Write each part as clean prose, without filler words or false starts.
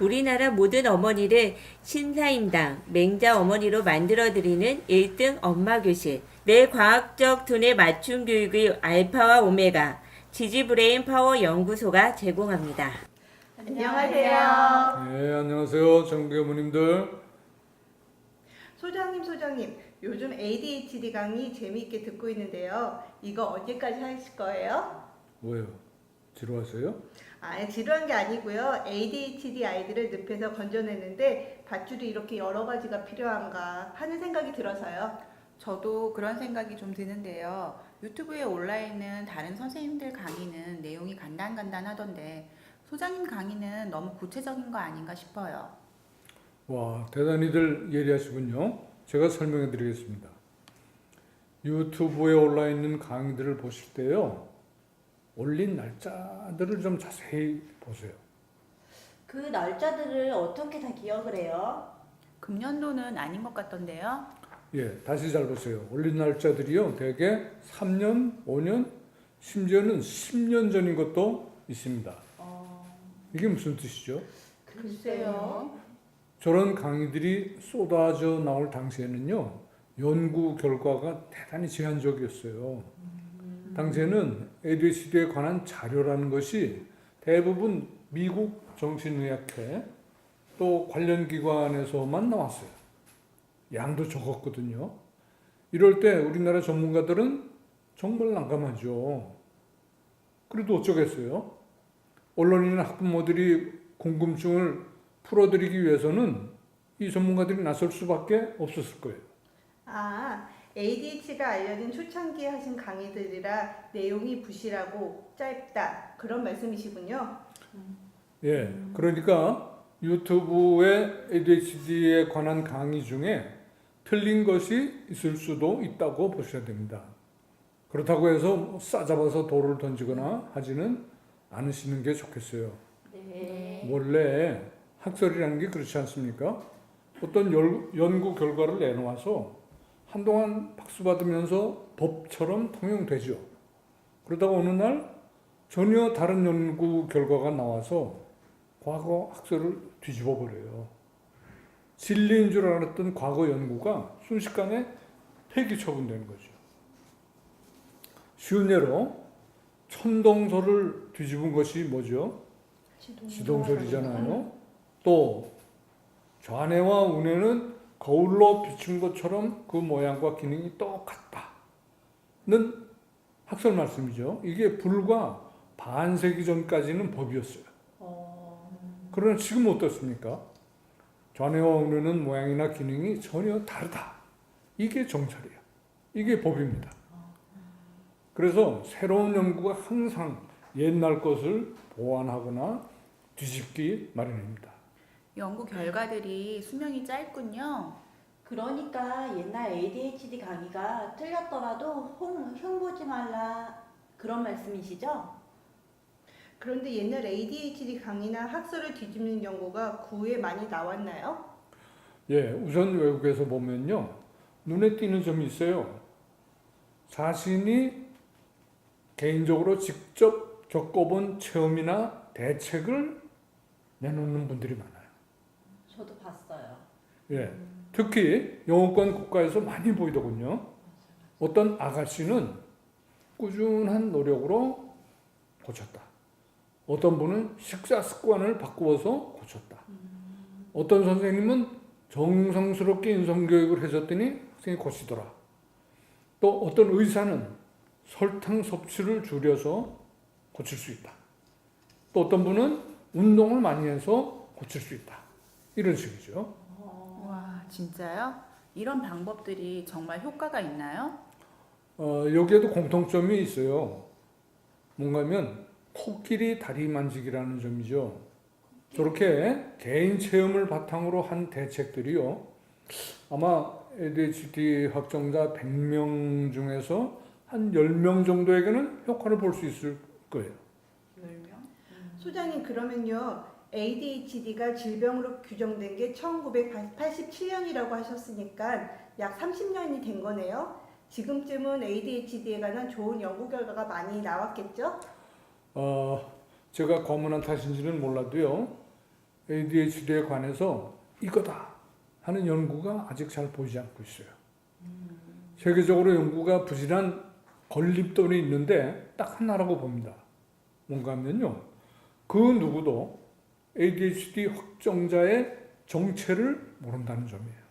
우리나라 모든 어머니를 신사임당, 맹자 어머니로 만들어드리는 1등 엄마교실, 내 과학적 두뇌 맞춤 교육의 알파와 오메가, 지지브레인 파워 연구소가 제공합니다. 안녕하세요. 네, 안녕하세요. 전국의 어머님들. 소장님, 요즘 ADHD 강의 재미있게 듣고 있는데요. 이거 언제까지 하실 거예요? 뭐예요? 지루하세요? 지루한 게 아니고요. ADHD 아이들을 늪에서 건져내는데 밧줄이 이렇게 여러 가지가 필요한가 하는 생각이 들어서요. 저도 그런 생각이 좀 드는데요. 유튜브에 올라있는 다른 선생님들 강의는 내용이 간단하던데 소장님 강의는 너무 구체적인 거 아닌가 싶어요. 와, 대단히들 예리하시군요. 제가 설명해 드리겠습니다. 유튜브에 올라있는 강의들을 보실 때요. 올린 날짜들을 좀 자세히 보세요. 그 날짜들을 어떻게 다 기억을 해요? 금년도는 아닌 것 같던데요. 예, 다시 잘 보세요. 올린 날짜들이요. 대개 3년, 5년, 심지어는 10년 전인 것도 있습니다. 이게 무슨 뜻이죠? 글쎄요. 저런 강의들이 쏟아져 나올 당시에는요, 연구 결과가 대단히 제한적이었어요. 당시에는 ADHD에 관한 자료라는 것이 대부분 미국 정신의학회 또 관련 기관에서만 나왔어요. 양도 적었거든요. 이럴 때 우리나라 전문가들은 정말 난감하죠. 그래도 어쩌겠어요? 언론이나 학부모들이 궁금증을 풀어드리기 위해서는 이 전문가들이 나설 수밖에 없었을 거예요. ADHD가 알려진 초창기에 하신 강의들이라 내용이 부실하고 짧다 그런 말씀이시군요. 예, 그러니까 유튜브에 ADHD에 관한 강의 중에 틀린 것이 있을 수도 있다고 보셔야 됩니다. 그렇다고 해서 싸잡아서 돌을 던지거나 하지는 않으시는 게 좋겠어요. 네. 원래 학설이라는 게 그렇지 않습니까? 어떤 연구 결과를 내놓아서 한동안 박수 받으면서 법처럼 통용되죠. 그러다가 어느 날 전혀 다른 연구 결과가 나와서 과거 학설을 뒤집어 버려요. 진리인 줄 알았던 과거 연구가 순식간에 폐기 처분되는 거죠. 쉬운 예로 천동설을 뒤집은 것이 뭐죠? 지동설이잖아요. 또 좌뇌와 우뇌는 거울로 비춘 것처럼 그 모양과 기능이 똑같다는 학설 말씀이죠. 이게 불과 반세기 전까지는 법이었어요. 그러나 지금 어떻습니까? 좌뇌와 우뇌는 모양이나 기능이 전혀 다르다. 이게 정설이에요. 이게 법입니다. 그래서 새로운 연구가 항상 옛날 것을 보완하거나 뒤집기 마련입니다. 연구 결과들이 수명이 짧군요. 그러니까 옛날 ADHD 강의가 틀렸더라도 흉보지 말라 그런 말씀이시죠? 그런데 옛날 ADHD 강의나 학설을 뒤집는 연구가 구에 많이 나왔나요? 예, 우선 외국에서 보면요. 눈에 띄는 점이 있어요. 자신이 개인적으로 직접 겪어본 체험이나 대책을 내놓는 분들이 많아요. 저도 봤어요. 예, 특히 영어권 국가에서 많이 보이더군요. 어떤 아가씨는 꾸준한 노력으로 고쳤다. 어떤 분은 식사 습관을 바꾸어서 고쳤다. 어떤 선생님은 정성스럽게 인성교육을 해줬더니 학생이 고치더라. 또 어떤 의사는 설탕 섭취를 줄여서 고칠 수 있다. 또 어떤 분은 운동을 많이 해서 고칠 수 있다. 이런 식이죠. 와, 진짜요? 이런 방법들이 정말 효과가 있나요? 여기에도 공통점이 있어요. 뭔가면 코끼리 다리 만지기라는 점이죠. 저렇게 개인 체험을 바탕으로 한 대책들이요. 아마 ADHD 확정자 100명 중에서 한 10명 정도에게는 효과를 볼 수 있을 거예요. 10명? 소장님 그러면요. ADHD가 질병으로 규정된 게 1987년이라고 하셨으니까 약 30년이 된 거네요. 지금쯤은 ADHD에 관한 좋은 연구 결과가 많이 나왔겠죠? 제가 과문한 탓인지는 몰라도요. ADHD에 관해서 이거다 하는 연구가 아직 잘 보이지 않고 있어요. 세계적으로 연구가 부진한 건립론이 있는데 딱 하나라고 봅니다. 뭔가 하면요. 그 누구도 ADHD 확정자의 정체를 모른다는 점이에요.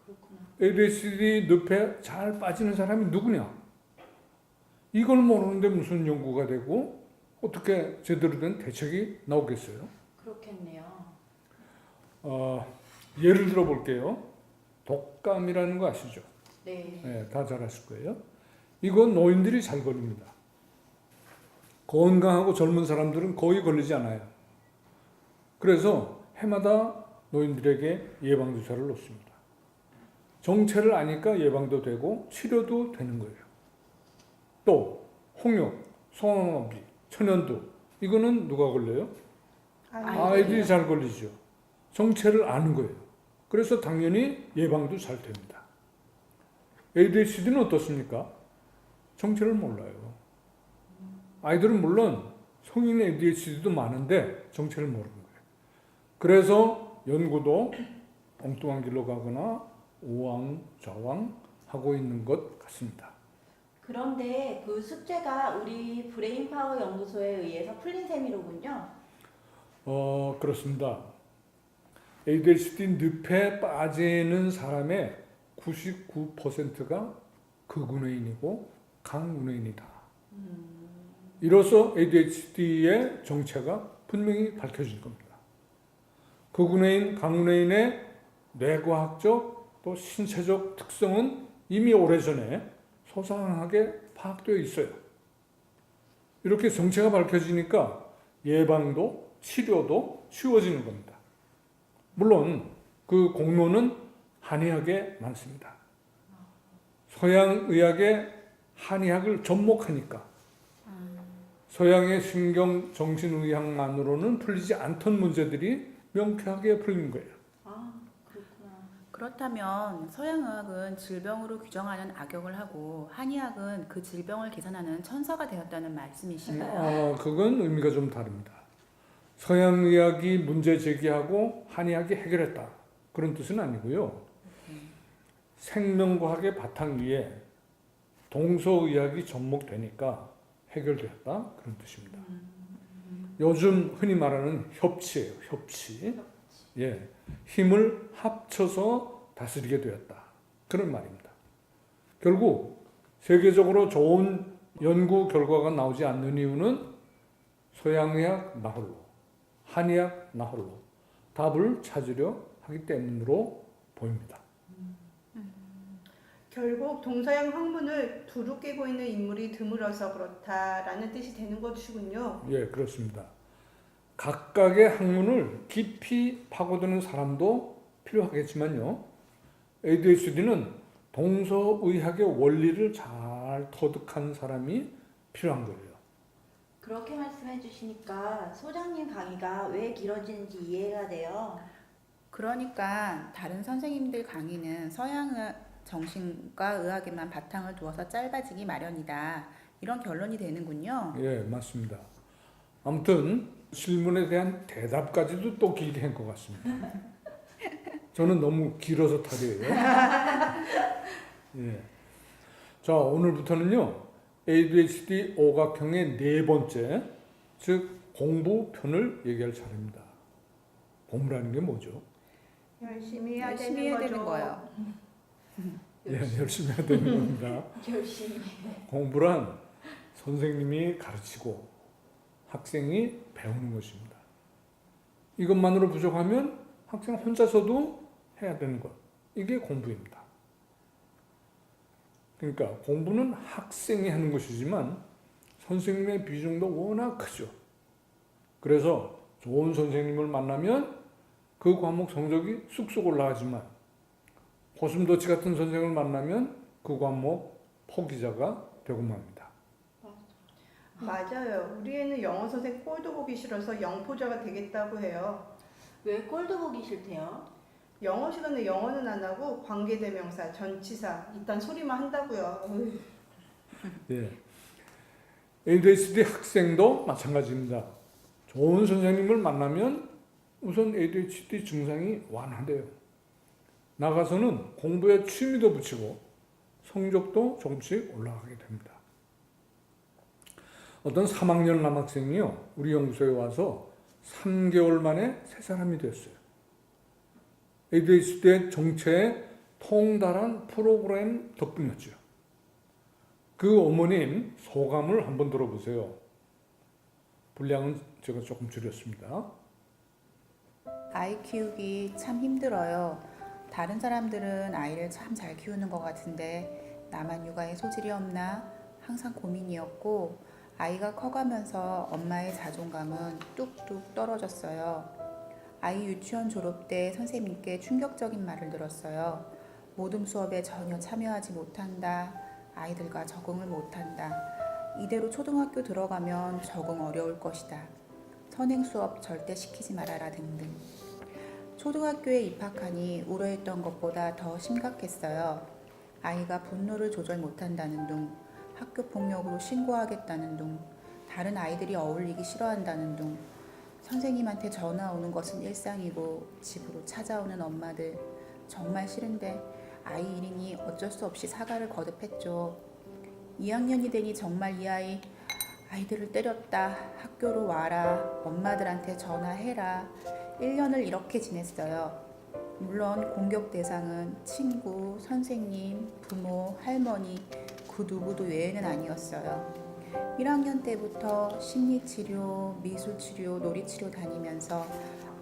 그렇구나. ADHD 늪에 잘 빠지는 사람이 누구냐? 이걸 모르는데 무슨 연구가 되고 어떻게 제대로 된 대책이 나오겠어요? 그렇겠네요. 예를 들어 볼게요. 독감이라는 거 아시죠? 네. 네, 다 잘 아실 거예요. 이건 노인들이 잘 걸립니다. 건강하고 젊은 사람들은 거의 걸리지 않아요. 그래서 해마다 노인들에게 예방주사를 놓습니다. 정체를 아니까 예방도 되고 치료도 되는 거예요. 또 홍역, 소아마비, 천연두 이거는 누가 걸려요? 아이들이 잘 걸리죠. 정체를 아는 거예요. 그래서 당연히 예방도 잘 됩니다. ADHD는 어떻습니까? 정체를 몰라요. 아이들은 물론 성인 ADHD도 많은데 정체를 모르는 거예요. 그래서 연구도 엉뚱한 길로 가거나 우왕좌왕 하고 있는 것 같습니다. 그런데 그 숙제가 우리 브레인파워 연구소에 의해서 풀린 셈이로군요. 그렇습니다. ADHD 늪에 빠지는 사람의 99%가 극운해인이고 강운해인이다. 이로써 ADHD의 정체가 분명히 밝혀질 겁니다. 극운해인, 강운해인의 뇌과학적 또 신체적 특성은 이미 오래전에 소상하게 파악되어 있어요. 이렇게 정체가 밝혀지니까 예방도 치료도 쉬워지는 겁니다. 물론 그 공로는 한의학에 많습니다. 서양의학의 한의학을 접목하니까 서양의 신경정신의학만으로는 풀리지 않던 문제들이 명쾌하게 풀린 거예요. 아, 그렇구나. 그렇다면 서양의학은 질병으로 규정하는 악역을 하고 한의학은 그 질병을 개선하는 천사가 되었다는 말씀이신가요? 그건 의미가 좀 다릅니다. 서양의학이 문제 제기하고 한의학이 해결했다. 그런 뜻은 아니고요. 생명과학의 바탕 위에 동서의학이 접목되니까 해결되었다. 그런 뜻입니다. 요즘 흔히 말하는 협치예요. 협치. 예, 힘을 합쳐서 다스리게 되었다. 그런 말입니다. 결국 세계적으로 좋은 연구 결과가 나오지 않는 이유는 서양의학 나 홀로, 한의학 나 홀로 답을 찾으려 하기 때문으로 보입니다. 결국 동서양 학문을 두루 깨고 있는 인물이 드물어서 그렇다라는 뜻이 되는 것이군요. 예, 그렇습니다. 각각의 학문을 깊이 파고드는 사람도 필요하겠지만요. ADHD는 동서의학의 원리를 잘 터득한 사람이 필요한 거예요. 그렇게 말씀해 주시니까 소장님 강의가 왜 길어지는지 이해가 돼요. 그러니까 다른 선생님들 강의는 서양의학 정신과 의학에만 바탕을 두어서 짧아지기 마련이다. 이런 결론이 되는군요. 예, 맞습니다. 아무튼 질문에 대한 대답까지도 또 길게 한 것 같습니다. 저는 너무 길어서 탈이에요. 예. 자, 오늘부터는요. ADHD 오각형의 네 번째, 즉 공부편을 얘기할 차례입니다. 공부라는 게 뭐죠? 열심히 해야 열심히 해야 되는 거죠. 거예요. 예, 열심히 해야 되는 겁니다. 열심히. 공부란 선생님이 가르치고 학생이 배우는 것입니다. 이것만으로 부족하면 학생 혼자서도 해야 되는 것. 이게 공부입니다. 그러니까 공부는 학생이 하는 것이지만 선생님의 비중도 워낙 크죠. 그래서 좋은 선생님을 만나면 그 과목 성적이 쑥쑥 올라가지만 고슴도치 같은 선생을 만나면 그 과목 포기자가 되고 맙니다. 맞아요. 우리 애는 영어 선생 꼴도 보기 싫어서 영포자가 되겠다고 해요. 왜 꼴도 보기 싫대요? 영어 시간에 영어는 안 하고 관계대명사, 전치사 이딴 소리만 한다고요. 어휴. 예. ADHD 학생도 마찬가지입니다. 좋은 선생님을 만나면 우선 ADHD 증상이 완화돼요. 나가서는 공부에 취미도 붙이고 성적도 조금씩 올라가게 됩니다. 어떤 3학년 남학생이요, 우리 연구소에 와서 3개월 만에 새 사람이 됐어요. ADHD 정체의 통달한 프로그램 덕분이었죠. 그 어머님 소감을 한번 들어보세요. 분량은 제가 조금 줄였습니다. 아이 키우기 참 힘들어요. 다른 사람들은 아이를 참 잘 키우는 것 같은데 나만 육아에 소질이 없나 항상 고민이었고, 아이가 커가면서 엄마의 자존감은 뚝뚝 떨어졌어요. 아이 유치원 졸업 때 선생님께 충격적인 말을 들었어요. 모든 수업에 전혀 참여하지 못한다. 아이들과 적응을 못한다. 이대로 초등학교 들어가면 적응 어려울 것이다. 선행 수업 절대 시키지 말아라 등등. 초등학교에 입학하니 우려했던 것보다 더 심각했어요. 아이가 분노를 조절 못한다는 둥, 학교 폭력으로 신고하겠다는 둥, 다른 아이들이 어울리기 싫어한다는 둥, 선생님한테 전화 오는 것은 일상이고 집으로 찾아오는 엄마들 정말 싫은데 아이 1인이 어쩔 수 없이 사과를 거듭했죠. 2학년이 되니 정말 이 아이들을 때렸다. 학교로 와라. 엄마들한테 전화해라. 1년을 이렇게 지냈어요. 물론 공격 대상은 친구, 선생님, 부모, 할머니 그 누구도 외에는 아니었어요. 1학년 때부터 심리치료, 미술치료, 놀이치료 다니면서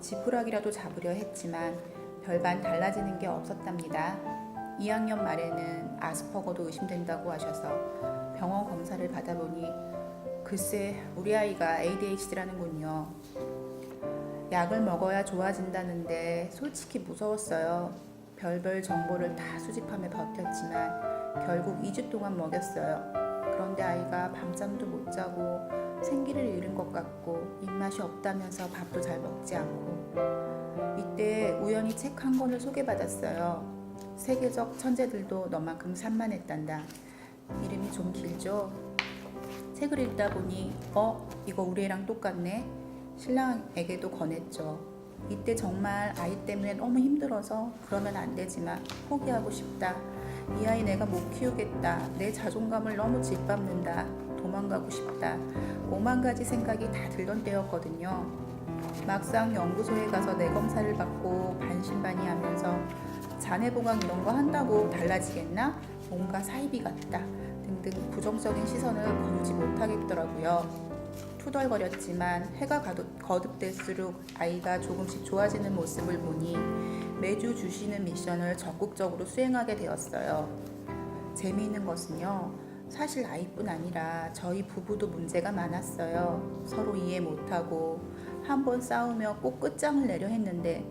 지푸라기라도 잡으려 했지만 별반 달라지는 게 없었답니다. 2학년 말에는 아스퍼거도 의심된다고 하셔서 병원 검사를 받아보니 글쎄 우리 아이가 ADHD라는군요. 약을 먹어야 좋아진다는데 솔직히 무서웠어요. 별별 정보를 다 수집하며 버텼지만 결국 2주 동안 먹였어요. 그런데 아이가 밤잠도 못 자고 생기를 잃은 것 같고 입맛이 없다면서 밥도 잘 먹지 않고, 이때 우연히 책 한 권을 소개받았어요. 세계적 천재들도 너만큼 산만했단다. 이름이 좀 길죠? 책을 읽다 보니 이거 우리 애랑 똑같네. 신랑에게도 권했죠. 이때 정말 아이 때문에 너무 힘들어서 그러면 안 되지만 포기하고 싶다. 이 아이 내가 못 키우겠다. 내 자존감을 너무 짓밟는다. 도망가고 싶다. 5만 가지 생각이 다 들던 때였거든요. 막상 연구소에 가서 내 검사를 받고 반신반의하면서 자네 보강 이런 거 한다고 달라지겠나? 뭔가 사이비 같다. 등등 부정적인 시선을 거두지 못하겠더라고요. 투덜거렸지만 해가 거듭될수록 아이가 조금씩 좋아지는 모습을 보니 매주 주시는 미션을 적극적으로 수행하게 되었어요. 재미있는 것은요, 사실 아이뿐 아니라 저희 부부도 문제가 많았어요. 서로 이해 못하고 한번 싸우며 꼭 끝장을 내려 했는데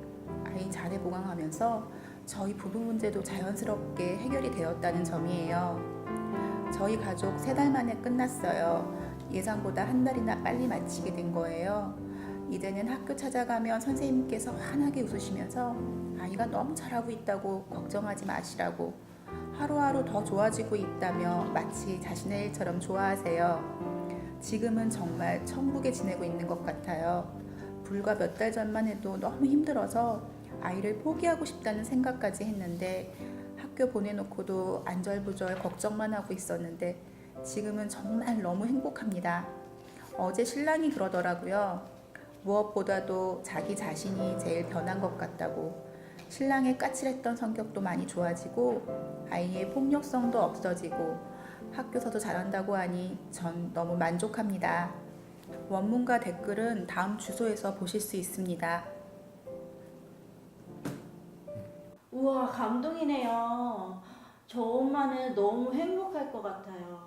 아이 잘해 보강하면서 저희 부부 문제도 자연스럽게 해결이 되었다는 점이에요. 저희 가족 3달 만에 끝났어요. 예상보다 한 달이나 빨리 마치게 된 거예요. 이제는 학교 찾아가면 선생님께서 환하게 웃으시면서 아이가 너무 잘하고 있다고 걱정하지 마시라고, 하루하루 더 좋아지고 있다며 마치 자신의 일처럼 좋아하세요. 지금은 정말 천국에 지내고 있는 것 같아요. 불과 몇 달 전만 해도 너무 힘들어서 아이를 포기하고 싶다는 생각까지 했는데, 학교 보내놓고도 안절부절 걱정만 하고 있었는데 지금은 정말 너무 행복합니다. 어제 신랑이 그러더라고요. 무엇보다도 자기 자신이 제일 변한 것 같다고. 신랑의 까칠했던 성격도 많이 좋아지고 아이의 폭력성도 없어지고 학교서도 잘한다고 하니 전 너무 만족합니다. 원문과 댓글은 다음 주소에서 보실 수 있습니다. 우와, 감동이네요. 저 엄마는 너무 행복할 것 같아요.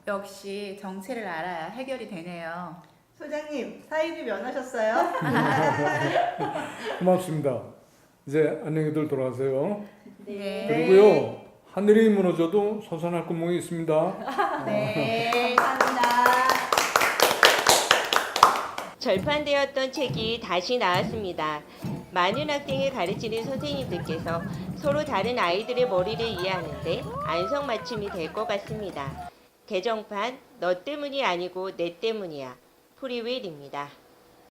역시 정체를 알아야 해결이 되네요. 소장님, 사이비 면하셨어요? 고맙습니다. 이제 안녕히들 돌아가세요. 네. 그리고요, 하늘이 무너져도 솟아날 구멍이 있습니다. 네. 감사합니다. 절판되었던 책이 다시 나왔습니다. 많은 학생을 가르치는 선생님들께서 서로 다른 아이들의 머리를 이해하는데 안성맞춤이 될 것 같습니다. 개정판 너 때문이 아니고 내 때문이야. 프리윌입니다.